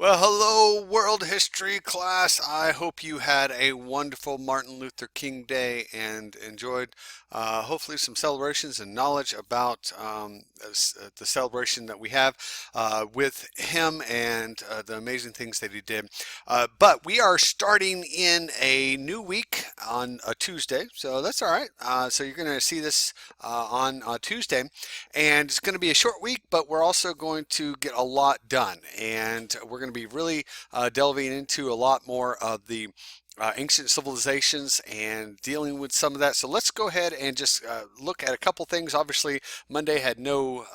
Well, hello, world history class. I hope you had a wonderful Martin Luther King Day and enjoyed hopefully some celebrations and knowledge about the celebration that we have with him and the amazing things that he did. But we are starting in a new week on a Tuesday, so that's all right. So you're going to see this on Tuesday, and it's going to be a short week, but we're also going to get a lot done, and we're going to be really delving into a lot more of the ancient civilizations and dealing with some of that. So let's go ahead and just look at a couple things. Obviously, Monday had no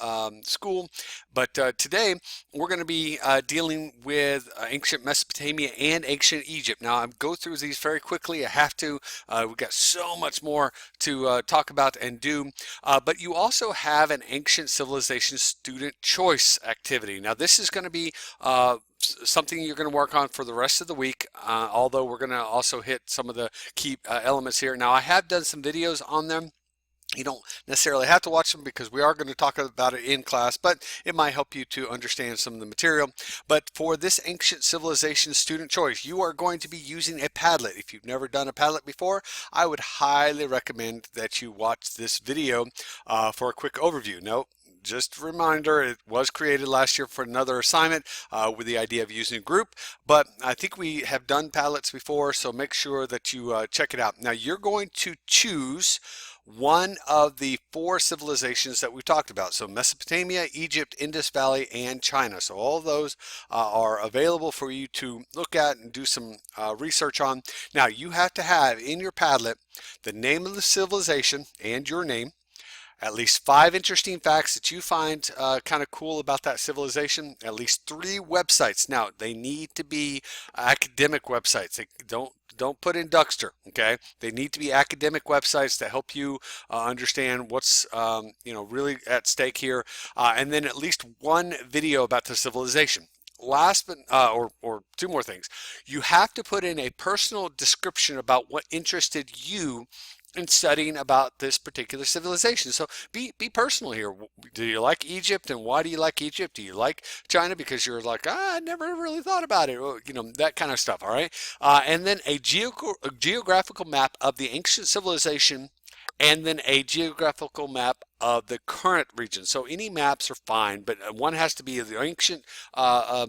school, but today we're going to be dealing with ancient Mesopotamia and ancient Egypt. Now, I'm go through these very quickly. I have to. We've got so much more to talk about and do. But you also have an ancient civilization student choice activity. Now, this is going to be something you're going to work on for the rest of the week, although we're going to also hit some of the key elements here. Now, I have done some videos on them. You don't necessarily have to watch them because we are going to talk about it in class, but it might help you to understand some of the material. But for this ancient civilization student choice, you are going to be using a Padlet. If you've never done a Padlet before, I would highly recommend that you watch this video for a quick overview. No, just a reminder, it was created last year for another assignment with the idea of using a group, but I think we have done Padlets before, so make sure that you check it out. Now, you're going to choose one of the four civilizations that we talked about. So Mesopotamia, Egypt, Indus Valley, and China. So all of those are available for you to look at and do some research on. Now, you have to have in your Padlet the name of the civilization and your name, at least 5 interesting facts that you find kind of cool about that civilization, at least 3 websites. Now, they need to be academic websites. They don't put in Duckster, okay? They need to be academic websites that help you understand what's really at stake here, and then at least 1 video about the civilization. Last but or 2 more things. You have to put in a personal description about what interested you in studying about this particular civilization. So be personal here. Do you like Egypt, and why do you like Egypt? Do you like China because you're like, I never really thought about it, or, that kind of stuff. All right, and then a geographical map of the ancient civilization, and then a geographical map of the current region. So any maps are fine, but one has to be the ancient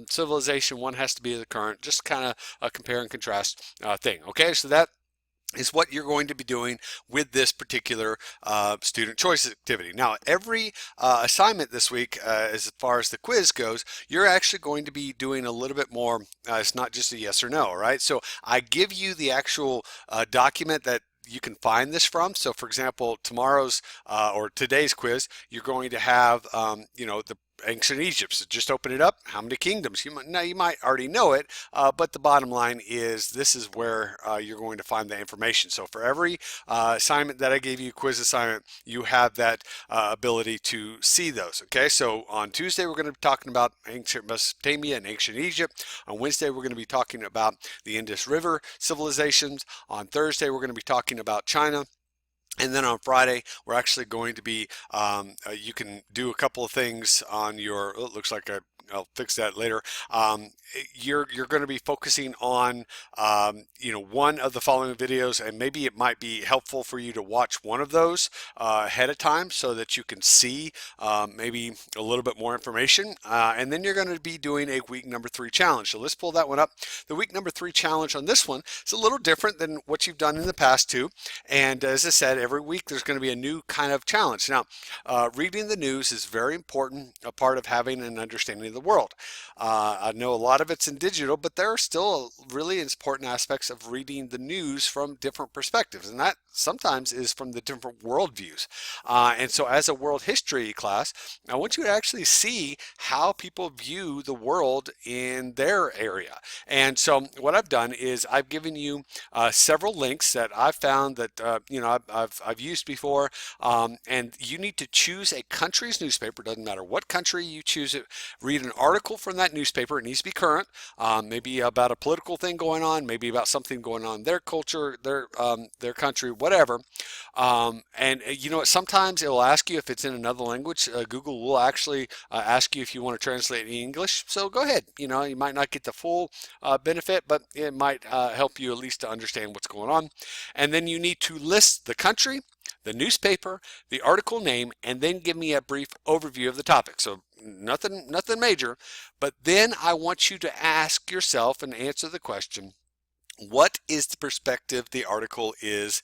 civilization, one has to be the current, just kind of a compare and contrast thing. Okay, so that is what you're going to be doing with this particular student choice activity. Now, every assignment this week, as far as the quiz goes, you're actually going to be doing a little bit more. It's not just a yes or no, all right? So I give you the actual document that you can find this from. So for example, tomorrow's or today's quiz, you're going to have, the ancient Egypt. So just open it up. How many kingdoms? You might already know it, but the bottom line is this is where you're going to find the information. So for every assignment that I gave you, quiz assignment, you have that ability to see those. Okay, so on Tuesday we're going to be talking about ancient Mesopotamia and ancient Egypt. On Wednesday we're going to be talking about the Indus River civilizations. On Thursday we're going to be talking about China. And then on Friday, we're actually going to be, you can do a couple of things on your, it looks like I'll fix that later. You're going to be focusing on, one of the following videos, and maybe it might be helpful for you to watch one of those ahead of time so that you can see maybe a little bit more information. And then you're going to be doing a week number 3 challenge. So let's pull that one up. The week number 3 challenge on this one is a little different than what you've done in the past too. And as I said, every week there's going to be a new kind of challenge. Now, reading the news is very important, a part of having an understanding of the world. I know a lot of it's in digital, but there are still really important aspects of reading the news from different perspectives, and that sometimes is from the different worldviews. And so as a world history class, I want you to actually see how people view the world in their area. And so what I've done is I've given you several links that I've found that I've used before, and you need to choose a country's newspaper. Doesn't matter what country you choose it. Read an an article from that newspaper. It needs to be current, maybe about a political thing going on, maybe about something going on in their culture, their country, whatever. And you know what? Sometimes it will ask you if it's in another language. Google will actually ask you if you want to translate in English. So go ahead. You know, you might not get the full benefit, but it might help you at least to understand what's going on. And then you need to list the country, the newspaper, the article name, and then give me a brief overview of the topic. So nothing major, but then I want you to ask yourself and answer the question, what is the perspective the article is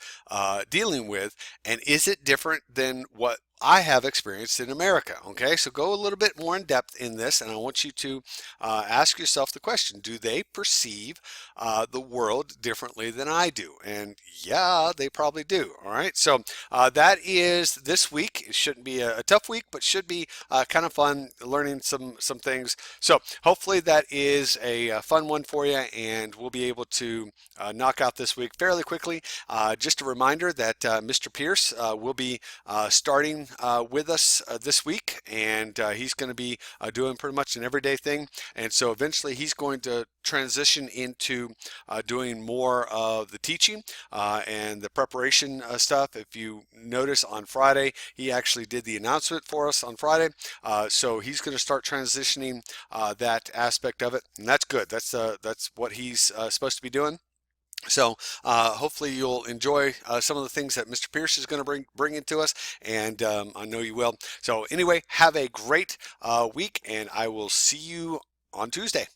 dealing with, and is it different than what I have experienced in America? Okay, so go a little bit more in depth in this, and I want you to ask yourself the question, do they perceive the world differently than I do? And yeah, they probably do. All right, so that is this week. It shouldn't be a tough week, but should be kind of fun, learning some things. So hopefully that is a fun one for you, and we'll be able to knock out this week fairly quickly. Just a reminder that Mr. Pierce will be starting with us this week, and he's going to be doing pretty much an everyday thing. And so eventually he's going to transition into doing more of the teaching and the preparation stuff. If you notice, on Friday he actually did the announcement for us on Friday, so he's going to start transitioning that aspect of it, and that's good. That's what he's supposed to be doing. So hopefully you'll enjoy some of the things that Mr. Pierce is going to bring into us, and I know you will. So anyway, have a great week, and I will see you on Tuesday.